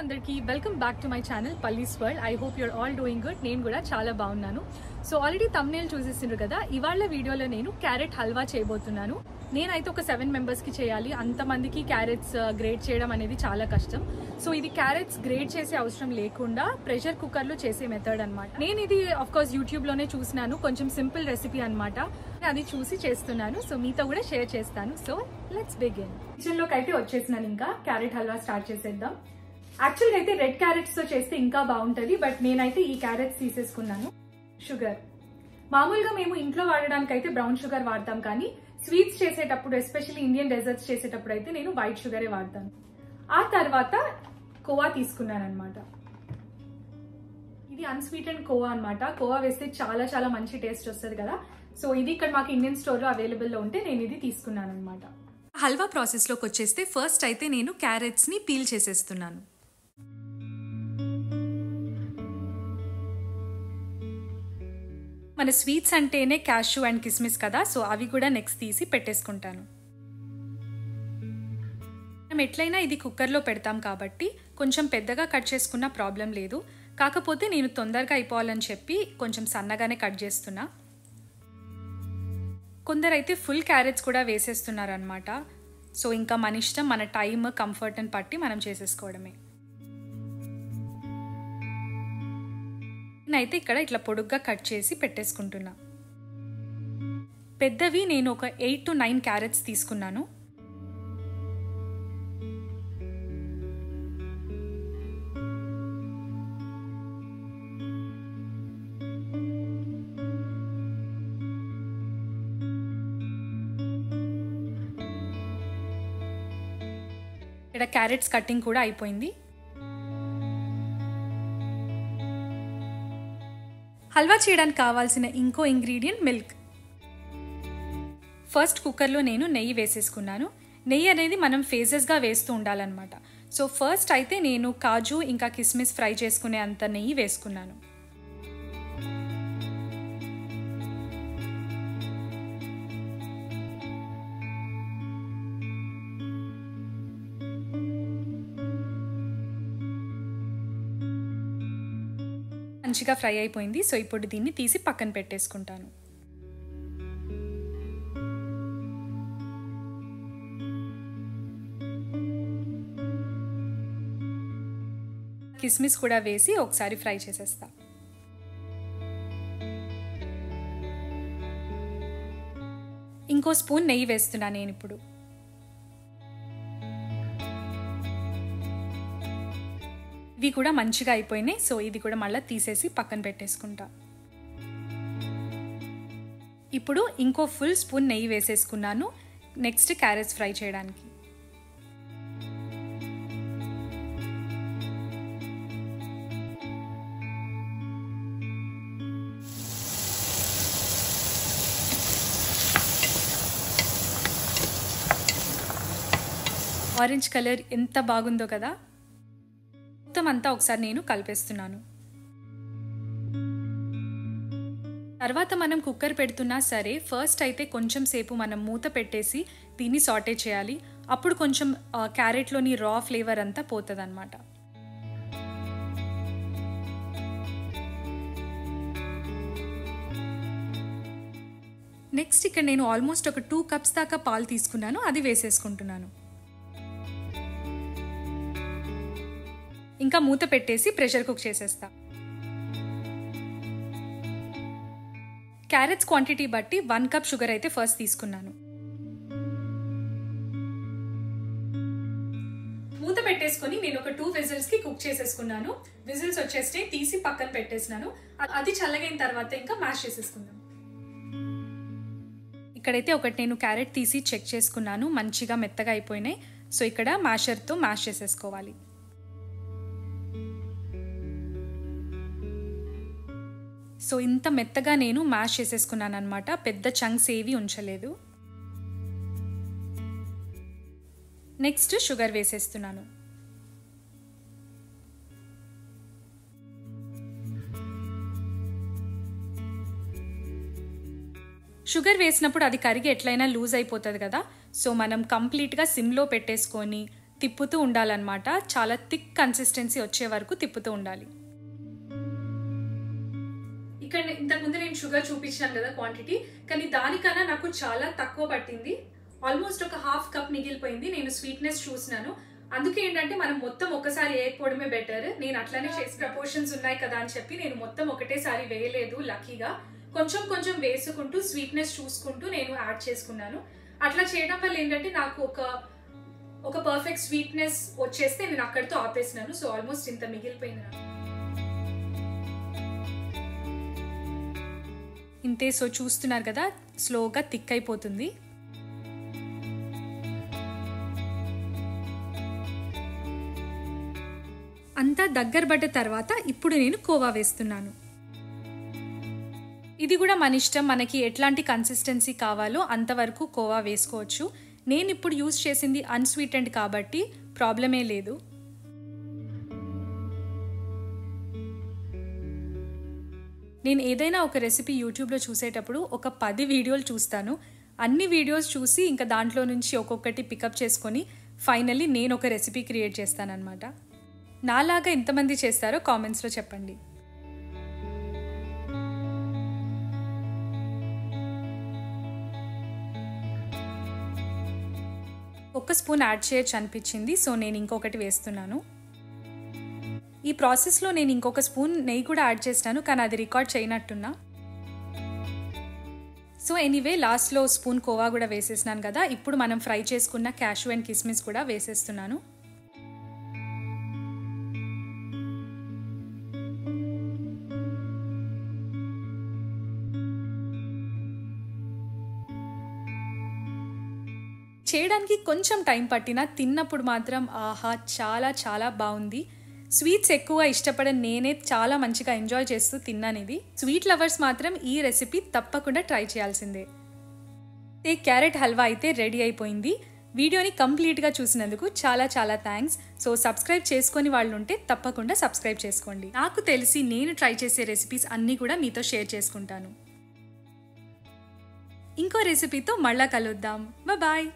అందరికీ welcome back to my channel Pallis world. I hope you're all doing good. నేను కూడా చాలా బాగున్నాను. సో ఆల్రెడీ థంబ్నెయిల్ చూసేసిండ్రు కదా. ఇవాళ వీడియోలో నేను క్యారెట్ హల్వా చేయబోతున్నాను. నేనైతే ఒక 7 మెంబర్స్కి చేయాలి. అంతమందికి క్యారెట్స్ గ్రేట్ చేయడం అనేది చాలా కష్టం. సో ఇది క్యారెట్స్ గ్రేట్ చేసే అవసరం లేకుండా ప్రెషర్ కుక్కర్లో చేసే మెథడ్ అనమాట. నేను ఇది ఆఫ్కోర్స్ యూట్యూబ్లోనే చూసినాను. కొంచెం సింపుల్ రెసిపీ అనమాట. అది చూసి చేస్తున్నాను. సో మీతో కూడా షేర్ చేస్తాను. So let's begin. కిచెన్లోకి అయితే వచ్చేసినాను. ఇంకా క్యారెట్ హల్వా స్టార్ట్ చేసేద్దాం. యాక్చువల్గా అయితే రెడ్ క్యారెట్స్ తో చేస్తే ఇంకా బాగుంటుంది. బట్ నేనైతే ఈ క్యారెట్స్ తీసేసుకున్నాను. షుగర్ మామూలుగా మేము ఇంట్లో వాడడానికి అయితే బ్రౌన్ షుగర్ వాడతాం, కానీ స్వీట్స్ చేసేటప్పుడు ఎస్పెషల్లీ ఇండియన్ డెజర్ట్స్ చేసేటప్పుడు అయితే నేను వైట్ షుగరే వాడతాను. ఆ తర్వాత కోవా తీసుకున్నాను అనమాట. ఇది అన్స్వీటెండ్ కోవా అనమాట. కోవా వేస్తే చాలా చాలా మంచి టేస్ట్ వస్తుంది కదా. సో ఇది ఇక్కడ మాకు ఇండియన్ స్టోర్లో అవైలబుల్లో ఉంటే నేను ఇది తీసుకున్నాను అనమాట. హల్వా ప్రాసెస్లోకి వచ్చేస్తే ఫస్ట్ అయితే నేను క్యారెట్స్ని పీల్ చేసేస్తున్నాను. మన స్వీట్స్ అంటేనే క్యాష్యూ అండ్ కిస్మిస్ కదా. సో అవి కూడా నెక్స్ట్ తీసి పెట్టేసుకుంటాను. మనం ఎట్లయినా ఇది కుక్కర్లో పెడతాం కాబట్టి కొంచెం పెద్దగా కట్ చేసుకున్న ప్రాబ్లం లేదు. కాకపోతే నేను తొందరగా అయిపోవాలని చెప్పి కొంచెం సన్నగానే కట్ చేస్తున్నా. కొందరైతే ఫుల్ క్యారెట్స్ కూడా వేసేస్తున్నారు అనమాట. సో ఇంకా మన ఇష్టం, మన టైం కంఫర్ట్ని బట్టి మనం చేసేసుకోవడమే. నేనైతే ఇక్కడ ఇట్లా పొడుగ్గా కట్ చేసి పెట్టేసుకుంటున్నా. పెద్దవి నేను ఒక 8 to 9 క్యారెట్స్ తీసుకున్నాను. ఇక్కడ క్యారెట్స్ కటింగ్ కూడా అయిపోయింది. హల్వా చేయడానికి కావాల్సిన ఇంకో ఇంగ్రీడియంట్ మిల్క్. ఫస్ట్ కుక్కర్లో నేను నెయ్యి వేసేసుకున్నాను. నెయ్యి అనేది మనం ఫేజెస్గా వేస్తూ ఉండాలన్నమాట. సో ఫస్ట్ అయితే నేను కాజు ఇంకా కిస్మిస్ ఫ్రై చేసుకునే అంత నెయ్యి వేసుకున్నాను. మంచిగా ఫ్రై అయిపోయింది. సో ఇప్పుడు దీన్ని తీసి పక్కన పెట్టేసుకుంటాను. కిస్మిస్ కూడా వేసి ఒకసారి ఫ్రై చేసేస్తా. ఇంకో స్పూన్ నెయ్యి వేస్తున్నా నేను ఇప్పుడు. ఇవి కూడా మంచిగా అయిపోయినాయి. సో ఇది కూడా మళ్ళీ తీసేసి పక్కన పెట్టేసుకుంటా. ఇప్పుడు ఇంకో ఫుల్ స్పూన్ నెయ్యి వేసేసుకున్నాను నెక్స్ట్ క్యారెట్స్ ఫ్రై చేయడానికి. ఆరెంజ్ కలర్ ఎంత బాగుందో కదా. మొత్తం అంతా ఒకసారి నేను కలిపేస్తున్నాను. తర్వాత మనం కుక్కర్ పెడుతున్నా సరే ఫస్ట్ అయితే కొంచెం సేపు మనం మూత పెట్టేసి దీన్ని సాటే చేయాలి. అప్పుడు కొంచెం క్యారెట్లోని రా ఫ్లేవర్ అంతా పోతుంది అన్నమాట. నెక్స్ట్ ఇక్కడ నేను ఆల్మోస్ట్ ఒక 2 కప్స్ దాకా పాలు తీసుకున్నాను. అది వేసేసుకుంటున్నాను. ఇంకా మూత పెట్టేసి ప్రెషర్ కుక్ చేసేస్తా. క్యారెట్స్ క్వాంటిటీ బట్టి 1 కప్ షుగర్ అయితే ఫస్ట్ తీసుకున్నాను. మూత పెట్టేసుకొని నేను ఒక 2 విజిల్స్కి కుక్ చేసేసుకున్నాను. విజిల్స్ వచ్చేస్తే తీసి పక్కన పెట్టేసినాను. అది చల్లగైన తర్వాత ఇంకా మ్యాష్ చేసేసుకున్నాను. ఇక్కడైతే ఒకటి నేను క్యారెట్ తీసి చెక్ చేసుకున్నాను. మంచిగా మెత్తగా అయిపోయినాయి. సో ఇక్కడ మ్యాషర్తో మ్యాష్ చేసేసుకోవాలి. సో ఇంత మెత్తగా నేను మ్యాష్ చేసేసుకున్నాను అనమాట. పెద్ద చంక్స్ ఏవి ఉంచలేదు. నెక్స్ట్ షుగర్ వేసేస్తున్నాను. షుగర్ వేసినప్పుడు అది కరిగి ఎట్లయినా లూజ్ అయిపోతుంది కదా. సో మనం కంప్లీట్గా సిమ్లో పెట్టేసుకొని తిప్పుతూ ఉండాలన్నమాట. చాలా థిక్ కన్సిస్టెన్సీ వచ్చే వరకు తిప్పుతూ ఉండాలి. ఇక్కడ ఇంతకుముందు నేను షుగర్ చూపించాను కదా క్వాంటిటీ, కానీ దానికన్నా నాకు చాలా తక్కువ పట్టింది. ఆల్మోస్ట్ ఒక హాఫ్ కప్ మిగిలిపోయింది. నేను స్వీట్నెస్ చూసినాను, అందుకే ఏంటంటే మనం మొత్తం ఒకసారి వేయకపోవడమే బెటర్. నేను అట్లానే చేసి ప్రపోర్షన్స్ ఉన్నాయి కదా అని చెప్పి నేను మొత్తం ఒకటేసారి వేయలేదు. లక్కీగా కొంచెం కొంచెం వేసుకుంటూ స్వీట్నెస్ చూసుకుంటూ నేను యాడ్ చేసుకున్నాను. అట్లా చేయడం వల్ల ఏంటంటే నాకు ఒక పర్ఫెక్ట్ స్వీట్నెస్ వచ్చేస్తే నేను అక్కడితో ఆపేసినాను. సో ఆల్మోస్ట్ ఇంత మిగిలిపోయింది నాకు ఇంతే. సో చూస్తున్నారు కదా, స్లోగా థిక్ అయిపోతుంది. అంతా దగ్గర పడ్డ తర్వాత ఇప్పుడు నేను కోవా వేస్తున్నాను. ఇది కూడా మన ఇష్టం, మనకి ఎట్లాంటి కన్సిస్టెన్సీ కావాలో అంతవరకు కోవా వేసుకోవచ్చు. నేను ఇప్పుడు యూజ్ చేసింది అన్స్వీటెండ్ కాబట్టి ప్రాబ్లమే లేదు. నేను ఏదైనా ఒక రెసిపీ యూట్యూబ్లో చూసేటప్పుడు ఒక 10 వీడియోలు చూస్తాను. అన్ని వీడియోస్ చూసి ఇంకా దాంట్లో నుంచి ఒక్కొక్కటి పికప్ చేసుకొని ఫైనల్లీ నేను ఒక రెసిపీ క్రియేట్ చేస్తానన్నమాట. నాలాగా ఎంతమంది చేస్తారో కామెంట్స్లో చెప్పండి. ఒక స్పూన్ యాడ్ చేయొచ్చు అనిపించింది, సో నేను ఇంకొకటి వేస్తున్నాను. ఈ ప్రాసెస్లో నేను ఇంకొక స్పూన్ నెయ్యి కూడా యాడ్ చేస్తాను, కానీ అది రికార్డ్ చేయనట్టున్నా. సో ఎనీవే లాస్ట్లో స్పూన్ కోవా కూడా వేసేసినాను కదా. ఇప్పుడు మనం ఫ్రై చేసుకున్న క్యాషూ అండ్ కిస్మిస్ కూడా వేసేస్తున్నాను. చేయడానికి కొంచెం టైం పట్టినా తిన్నప్పుడు మాత్రం ఆహా చాలా చాలా బాగుంది. స్వీట్స్ ఎక్కువ ఇష్టపడని నేనే చాలా మంచిగా ఎంజాయ్ చేస్తూ తిన్నాను ఇది. స్వీట్ లవర్స్ మాత్రం ఈ రెసిపీ తప్పకుండా ట్రై చేయాల్సిందే. క్యారెట్ హల్వా అయితే రెడీ అయిపోయింది. వీడియోని కంప్లీట్గా చూసినందుకు చాలా చాలా థ్యాంక్స్. సో సబ్స్క్రైబ్ చేసుకొని వాళ్ళు ఉంటే తప్పకుండా సబ్స్క్రైబ్ చేసుకోండి. నాకు తెలిసి నేను ట్రై చేసే రెసిపీస్ అన్నీ కూడా మీతో షేర్ చేసుకుంటాను. ఇంకో రెసిపీతో మళ్ళా కలుద్దాం. బాయ్.